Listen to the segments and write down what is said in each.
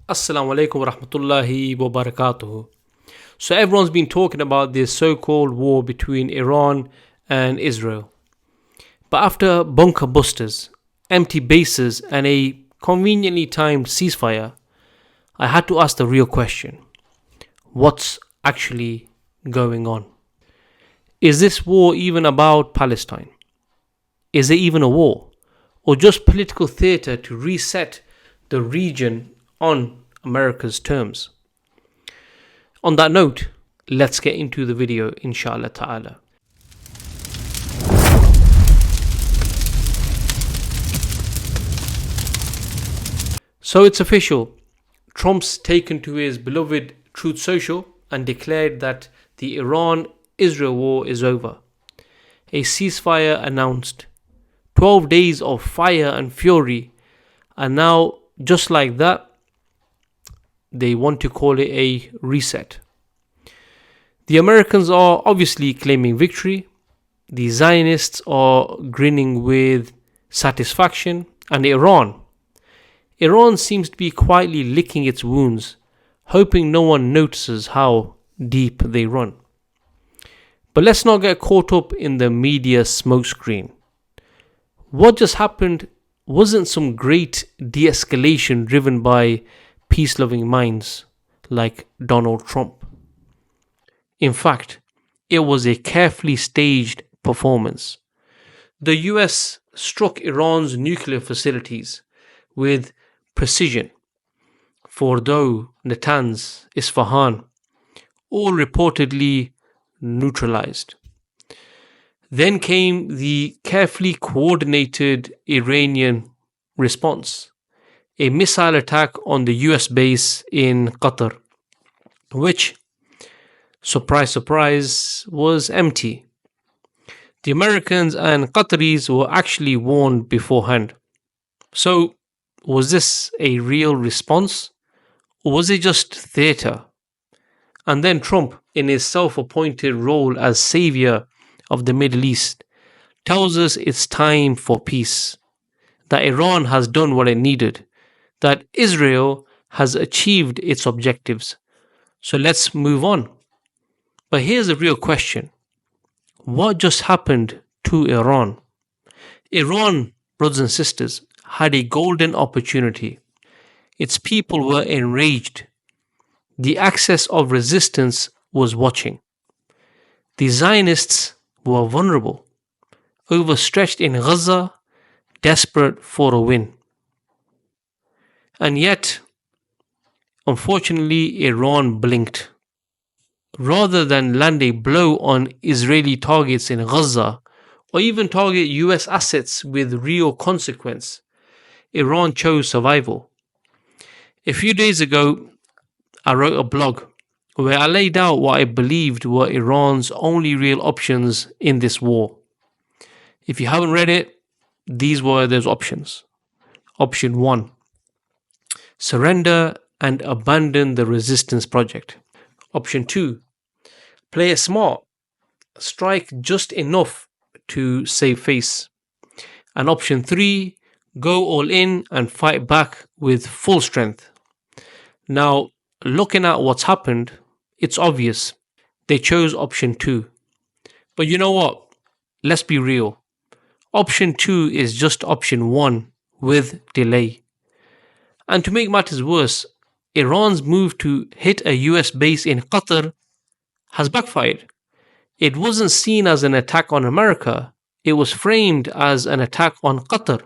Assalamu alaikum wa rahmatullahi wa barakatuhu. So everyone's been talking about this so-called war between Iran and Israel. But after bunker busters, empty bases and a conveniently timed ceasefire, I had to ask the real question. What's actually going on? Is this war even about Palestine? Is it even a war? Or just political theatre to reset the region on America's terms? On that note, let's get into the video, inshallah ta'ala. So it's official. Trump's taken to his beloved Truth Social and declared that the Iran-Israel war is over. A ceasefire announced. 12 days of fire and fury, and now, just like that, they want to call it a reset. The Americans are obviously claiming victory. The Zionists are grinning with satisfaction. And Iran seems to be quietly licking its wounds, hoping no one notices how deep they run. But let's not get caught up in the media smokescreen. What just happened wasn't some great de-escalation driven by peace-loving minds like Donald Trump. In fact, it was a carefully staged performance. The US struck Iran's nuclear facilities with precision. Fordow, Natanz, Isfahan, all reportedly neutralized. Then came the carefully coordinated Iranian response. A missile attack on the US base in Qatar, which, surprise, surprise, was empty. The Americans and Qataris were actually warned beforehand. So, was this a real response? Or was it just theatre? And then Trump, in his self-appointed role as savior of the Middle East, tells us it's time for peace, that Iran has done what it needed, that Israel has achieved its objectives. So let's move on. But here's the real question. What just happened to Iran? Iran, brothers and sisters, had a golden opportunity. Its people were enraged. The axis of resistance was watching. The Zionists were vulnerable, overstretched in Gaza, desperate for a win. And yet, unfortunately, Iran blinked. Rather than land a blow on Israeli targets in Gaza, or even target US assets with real consequence, Iran chose survival. A few days ago, I wrote a blog where I laid out what I believed were Iran's only real options in this war. If you haven't read it, these were those options. Option 1. Surrender and abandon the resistance project. Option 2. Play it smart. Strike just enough to save face. And option 3. Go all in and fight back with full strength. Now, looking at what's happened, it's obvious. They chose option 2. But you know what? Let's be real. Option 2 is just option 1 with delay. And to make matters worse, Iran's move to hit a US base in Qatar has backfired. It wasn't seen as an attack on America. It was framed as an attack on Qatar.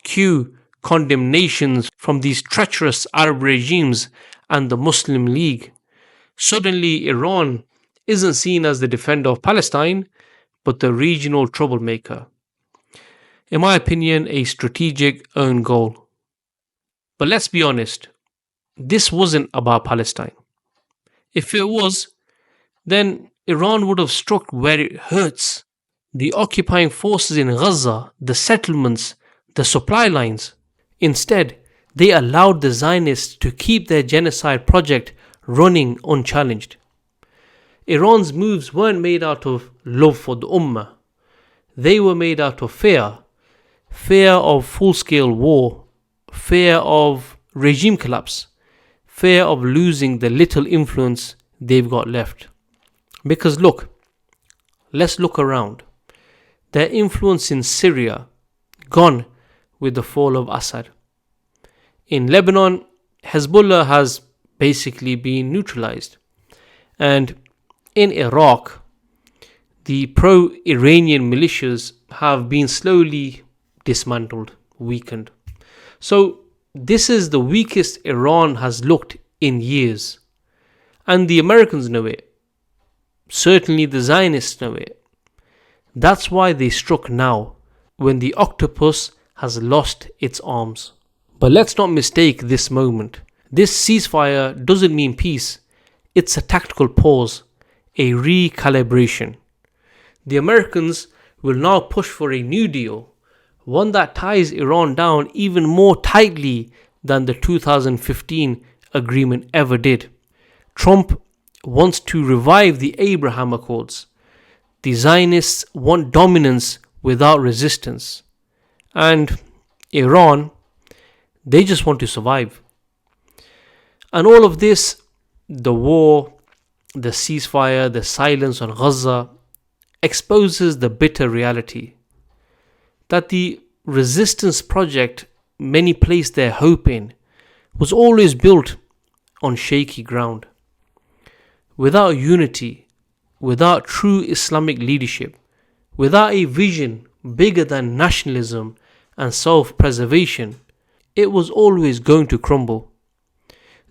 Cue condemnations from these treacherous Arab regimes and the Muslim League. Suddenly, Iran isn't seen as the defender of Palestine, but the regional troublemaker. In my opinion, a strategic own goal. But let's be honest, this wasn't about Palestine. If it was, then Iran would have struck where it hurts. The occupying forces in Gaza, the settlements, the supply lines. Instead, they allowed the Zionists to keep their genocide project running unchallenged. Iran's moves weren't made out of love for the Ummah. They were made out of fear. Fear of full-scale war. Fear of regime collapse. fear of losing the little influence they've got left. Because look, let's look around. Their influence in Syria, gone with the fall of Assad. In Lebanon, Hezbollah has basically been neutralized. And in Iraq, the pro-Iranian militias have been slowly dismantled, weakened. So this is the weakest Iran has looked in years. And the Americans know it. Certainly the Zionists know it. That's why they struck now, when the octopus has lost its arms. But let's not mistake this moment. This ceasefire doesn't mean peace. It's a tactical pause, a recalibration. The Americans will now push for a new deal, one that ties Iran down even more tightly than the 2015 agreement ever did. Trump wants to revive the Abraham Accords. The Zionists want dominance without resistance. And Iran, they just want to survive. And all of this, the war, the ceasefire, the silence on Gaza, exposes the bitter reality that the resistance project many placed their hope in was always built on shaky ground. Without unity, without true Islamic leadership, without a vision bigger than nationalism and self-preservation, it was always going to crumble.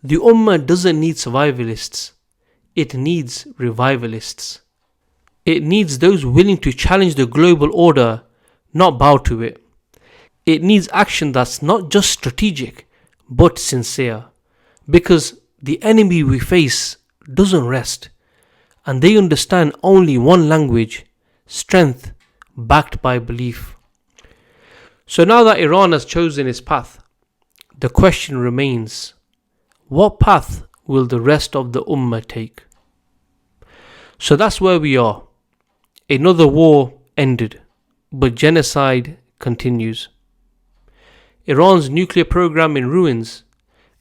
The Ummah doesn't need survivalists, it needs revivalists. It needs those willing to challenge the global order, not bow to it. It needs action that's not just strategic, but sincere. Because the enemy we face doesn't rest, and they understand only one language: strength backed by belief. So now that Iran has chosen its path, the question remains: what path will the rest of the Ummah take? So that's where we are. Another war ended, but genocide continues. Iran's nuclear program in ruins,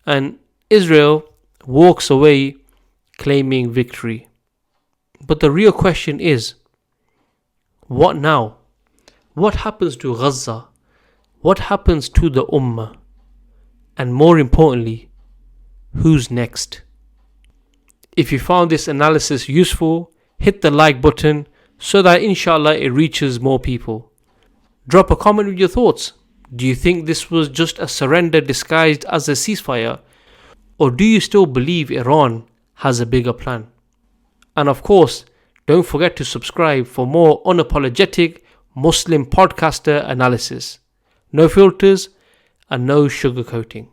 and Israel walks away claiming victory. But the real question is, what now? What happens to Gaza? What happens to the Ummah? And more importantly, who's next? If you found this analysis useful, hit the like button so that inshallah it reaches more people. Drop a comment with your thoughts. Do you think this was just a surrender disguised as a ceasefire? Or do you still believe Iran has a bigger plan? And of course, don't forget to subscribe for more unapologetic Muslim podcaster analysis. No filters and no sugarcoating.